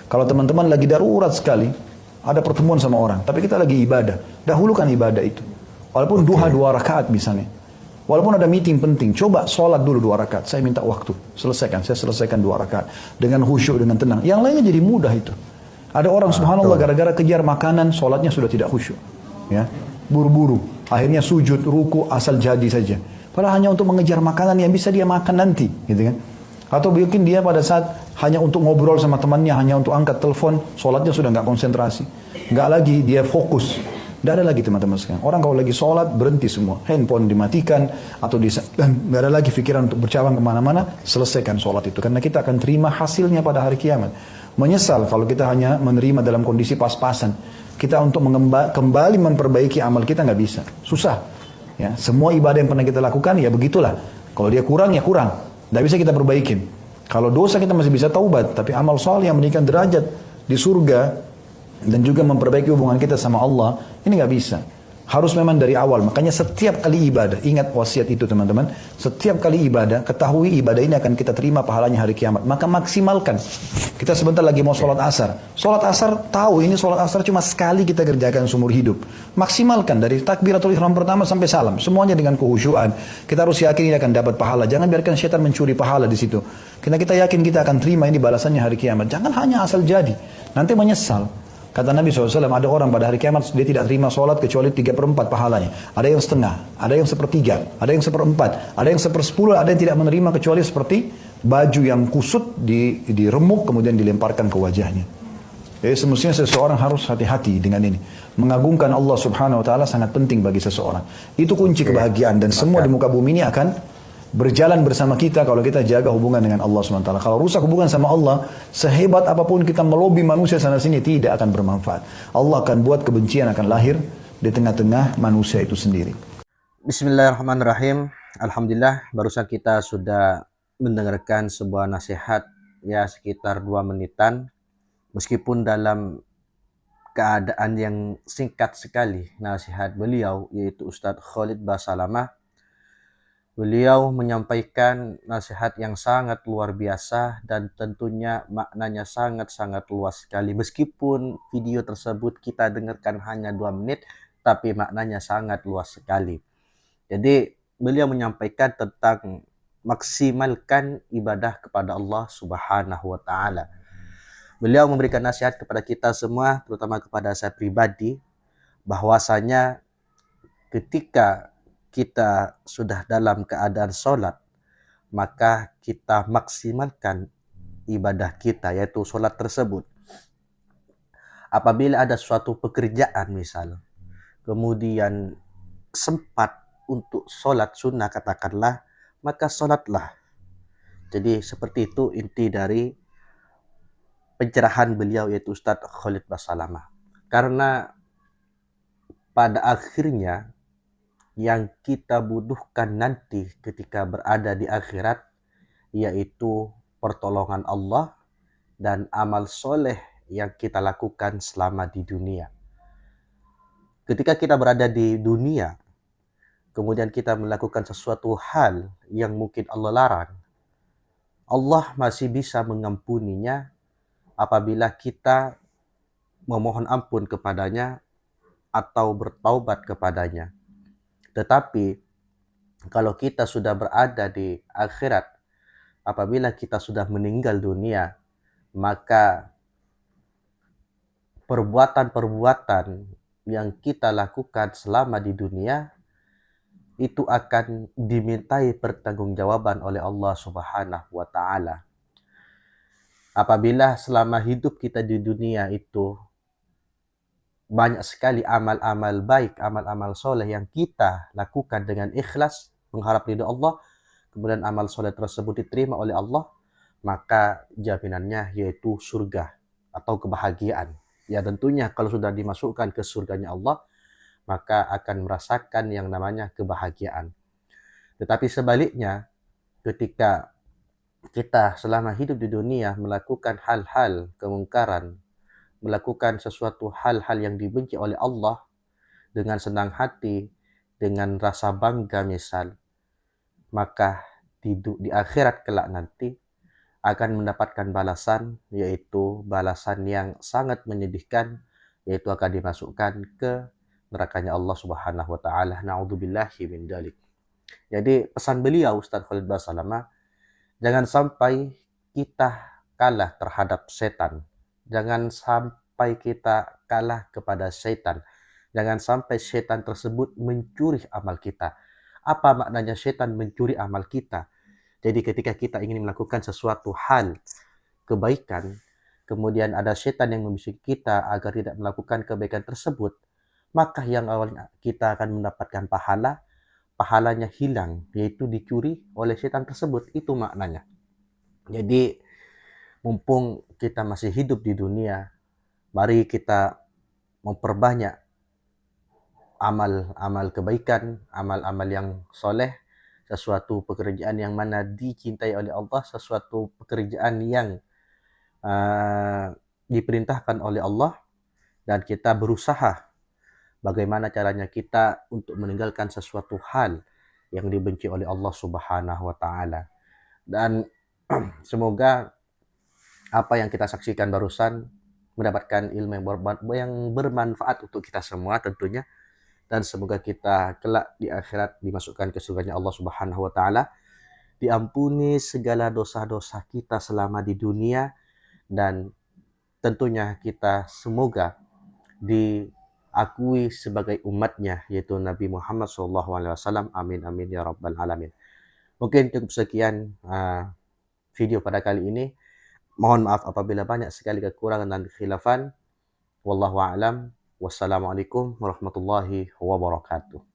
Kalau teman-teman lagi darurat sekali, ada pertemuan sama orang, tapi kita lagi ibadah, dahulukan ibadah itu. Walaupun duha 2 rakaat misalnya. Walaupun ada meeting penting, coba sholat dulu 2 rakaat. Saya minta waktu, saya selesaikan 2 rakaat. Dengan khusyuk, dengan tenang. Yang lainnya jadi mudah itu. Ada orang subhanallah gara-gara kejar makanan, sholatnya sudah tidak khusyuk. Ya, buru-buru. Akhirnya sujud, ruku, asal jadi saja. Padahal hanya untuk mengejar makanan yang bisa dia makan nanti. Gitu kan. Atau mungkin dia pada saat hanya untuk ngobrol sama temannya, hanya untuk angkat telepon, sholatnya sudah nggak konsentrasi. Nggak lagi, dia fokus. Tidak ada lagi teman-teman sekalian. Orang kalau lagi sholat, berhenti semua. Handphone dimatikan, atau dan nggak ada lagi pikiran untuk bercabang kemana-mana, selesaikan sholat itu. Karena kita akan terima hasilnya pada hari kiamat. Menyesal kalau kita hanya menerima dalam kondisi pas-pasan. Kita untuk kembali memperbaiki amal kita nggak bisa. Susah. Ya, semua ibadah yang pernah kita lakukan, ya begitulah. Kalau dia kurang, ya kurang. Tidak bisa kita perbaikin. Kalau dosa kita masih bisa taubat, tapi amal soleh yang meningkatkan derajat di surga dan juga memperbaiki hubungan kita sama Allah, ini nggak bisa. Harus memang dari awal. Makanya setiap kali ibadah, ingat wasiat itu teman-teman, setiap kali ibadah, ketahui ibadah ini akan kita terima pahalanya hari kiamat. Maka maksimalkan. Kita sebentar lagi mau sholat asar. Sholat asar, tahu ini sholat asar cuma sekali kita kerjakan seumur hidup. Maksimalkan dari takbiratul ihram pertama sampai salam. Semuanya dengan kehusyuan. Kita harus yakin ini akan dapat pahala. Jangan biarkan syaitan mencuri pahala di situ. Karena kita yakin kita akan terima ini balasannya hari kiamat. Jangan hanya asal jadi. Nanti menyesal. Kata Nabi SAW, ada orang pada hari kiamat dia tidak terima sholat kecuali 3/4 pahalanya. Ada yang setengah, ada yang 1/3, ada yang 1/4, ada yang 1/10, ada yang tidak menerima kecuali seperti baju yang kusut diremuk kemudian dilemparkan ke wajahnya. Jadi semestinya seseorang harus hati-hati dengan ini. Mengagungkan Allah Subhanahu Wa Taala sangat penting bagi seseorang. Itu kunci kebahagiaan dan semua di muka bumi ini akan berjalan bersama kita kalau kita jaga hubungan dengan Allah SWT. Kalau rusak hubungan sama Allah, sehebat apapun kita melobi manusia sana sini, tidak akan bermanfaat. Allah akan buat kebencian akan lahir di tengah-tengah manusia itu sendiri. Bismillahirrahmanirrahim. Alhamdulillah, barusan kita sudah mendengarkan sebuah nasihat ya sekitar 2 menitan. Meskipun dalam keadaan yang singkat sekali nasihat beliau, yaitu Ustadz Khalid Basalamah. Beliau menyampaikan nasihat yang sangat luar biasa dan tentunya maknanya sangat-sangat luas sekali. Meskipun video tersebut kita dengarkan hanya 2 menit, tapi maknanya sangat luas sekali. Jadi beliau menyampaikan tentang maksimalkan ibadah kepada Allah Subhanahu wa Ta'ala. Beliau memberikan nasihat kepada kita semua, terutama kepada saya pribadi, bahwasanya ketika kita sudah dalam keadaan sholat, maka kita maksimalkan ibadah kita, yaitu sholat tersebut. Apabila ada suatu pekerjaan misal, kemudian sempat untuk sholat sunnah katakanlah, maka sholatlah. Jadi seperti itu inti dari pencerahan beliau, yaitu Ustadz Khalid Basalamah. Karena pada akhirnya yang kita butuhkan nanti ketika berada di akhirat, yaitu pertolongan Allah dan amal soleh yang kita lakukan selama di dunia. Ketika kita berada di dunia, kemudian kita melakukan sesuatu hal yang mungkin Allah larang, Allah masih bisa mengampuninya apabila kita memohon ampun kepadanya atau bertaubat kepadanya. Tetapi kalau kita sudah berada di akhirat, apabila kita sudah meninggal dunia, maka perbuatan-perbuatan yang kita lakukan selama di dunia itu akan dimintai pertanggungjawaban oleh Allah Subhanahu wa Ta'ala. Apabila selama hidup kita di dunia itu banyak sekali amal-amal baik, amal-amal soleh yang kita lakukan dengan ikhlas, mengharap ridha Allah, kemudian amal soleh tersebut diterima oleh Allah, maka jaminannya yaitu surga atau kebahagiaan. Ya tentunya kalau sudah dimasukkan ke surganya Allah, maka akan merasakan yang namanya kebahagiaan. Tetapi sebaliknya, ketika kita selama hidup di dunia melakukan hal-hal kemungkaran, melakukan sesuatu hal-hal yang dibenci oleh Allah dengan senang hati, dengan rasa bangga misal, maka di akhirat kelak nanti akan mendapatkan balasan, yaitu balasan yang sangat menyedihkan, yaitu akan dimasukkan ke nerakanya Allah Subhanahu wa taala. Na'udzubillahi min dzalik. Jadi pesan beliau Ustaz Khalid Basalamah, jangan sampai kita kalah terhadap setan. Jangan sampai kita kalah kepada setan. Jangan sampai setan tersebut mencuri amal kita. Apa maknanya setan mencuri amal kita? Jadi ketika kita ingin melakukan sesuatu hal kebaikan, kemudian ada setan yang membisiki kita agar tidak melakukan kebaikan tersebut, maka yang awalnya kita akan mendapatkan pahala, pahalanya hilang, yaitu dicuri oleh setan tersebut. Itu maknanya. Jadi mumpung kita masih hidup di dunia, mari kita memperbanyak amal-amal kebaikan, amal-amal yang soleh, sesuatu pekerjaan yang mana dicintai oleh Allah, sesuatu pekerjaan yang diperintahkan oleh Allah, dan kita berusaha bagaimana caranya kita untuk meninggalkan sesuatu hal yang dibenci oleh Allah Subhanahu wa taala. Dan semoga apa yang kita saksikan barusan mendapatkan ilmu yang bermanfaat untuk kita semua tentunya, dan semoga kita kelak di akhirat dimasukkan ke surganya Allah Subhanahu wa taala, diampuni segala dosa-dosa kita selama di dunia, dan tentunya kita semoga diakui sebagai umatnya, yaitu Nabi Muhammad SAW. Amin amin ya rabbal alamin. Mungkin cukup sekian video pada kali ini. Mohon maaf apabila banyak sekali kekurangan dan khilafan. Wallahu a'lam. Wassalamualaikum warahmatullahi wabarakatuh.